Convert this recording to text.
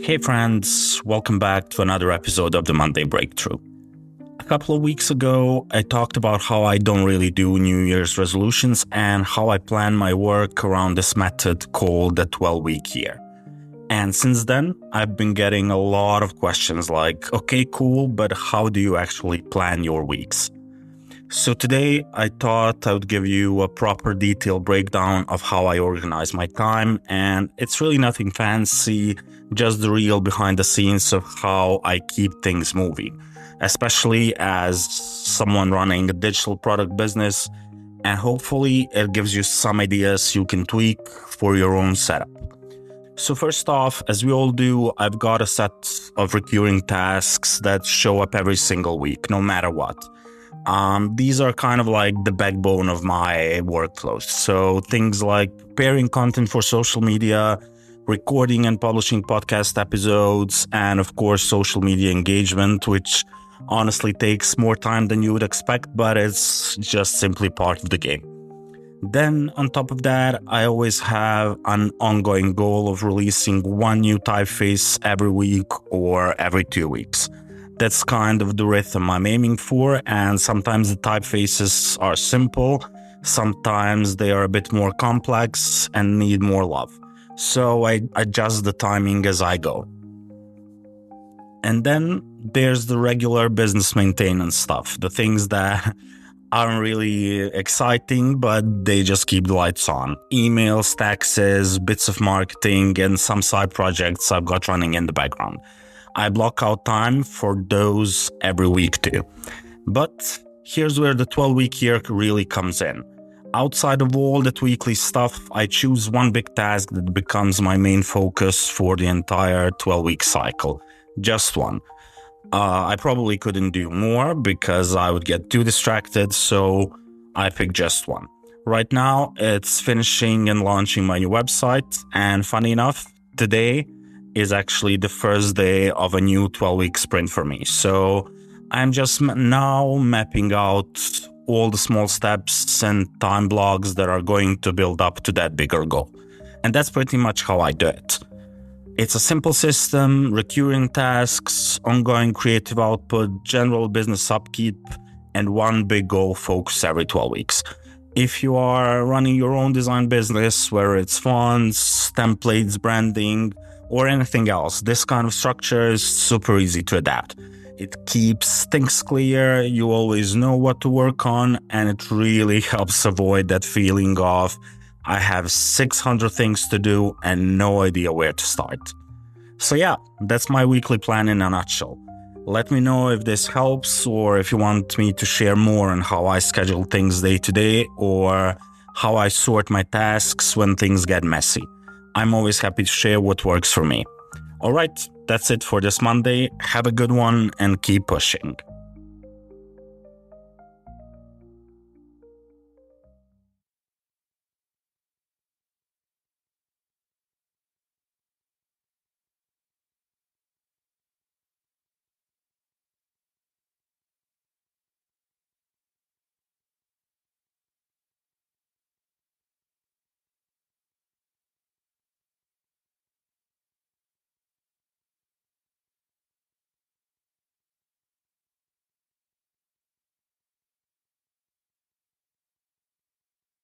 Hey friends, welcome back to another episode of the Monday Breakthrough. A couple of weeks ago, I talked about how I don't really do New Year's resolutions and how I plan my work around this method called the 12-week year. And since then, I've been getting a lot of questions like, okay, cool, but how do you actually plan your weeks? So today, I thought I would give you a proper detailed breakdown of how I organize my time, and it's really nothing fancy, just the real behind the scenes of how I keep things moving, especially as someone running a digital product business, and hopefully it gives you some ideas you can tweak for your own setup. So first off, as we all do, I've got a set of recurring tasks that show up every single week, no matter what. These are kind of like the backbone of my workflows. So things like preparing content for social media, recording and publishing podcast episodes, and of course, social media engagement, which honestly takes more time than you would expect, but it's just simply part of the game. Then on top of that, I always have an ongoing goal of releasing one new typeface every week or every 2 weeks. That's kind of the rhythm I'm aiming for, and sometimes the typefaces are simple, sometimes they are a bit more complex and need more love. So I adjust the timing as I go. And then there's the regular business maintenance stuff, the things that aren't really exciting, but they just keep the lights on. Emails, taxes, bits of marketing, and some side projects I've got running in the background. I block out time for those every week too. But here's where the 12-week year really comes in. Outside of all that weekly stuff, I choose one big task that becomes my main focus for the entire 12-week cycle. Just one. I probably couldn't do more because I would get too distracted, so I picked just one. Right now, it's finishing and launching my new website, and funny enough, today is actually the first day of a new 12-week sprint for me. So I'm just now mapping out all the small steps and time blocks that are going to build up to that bigger goal. And that's pretty much how I do it. It's a simple system, recurring tasks, ongoing creative output, general business upkeep, and one big goal focus every 12 weeks. If you are running your own design business, whether it's fonts, templates, branding, or anything else, this kind of structure is super easy to adapt. It keeps things clear, you always know what to work on, and it really helps avoid that feeling of, I have 600 things to do and no idea where to start. So yeah, that's my weekly plan in a nutshell. Let me know if this helps, or if you want me to share more on how I schedule things day to day, or how I sort my tasks when things get messy. I'm always happy to share what works for me. All right, that's it for this Monday. Have a good one and keep pushing.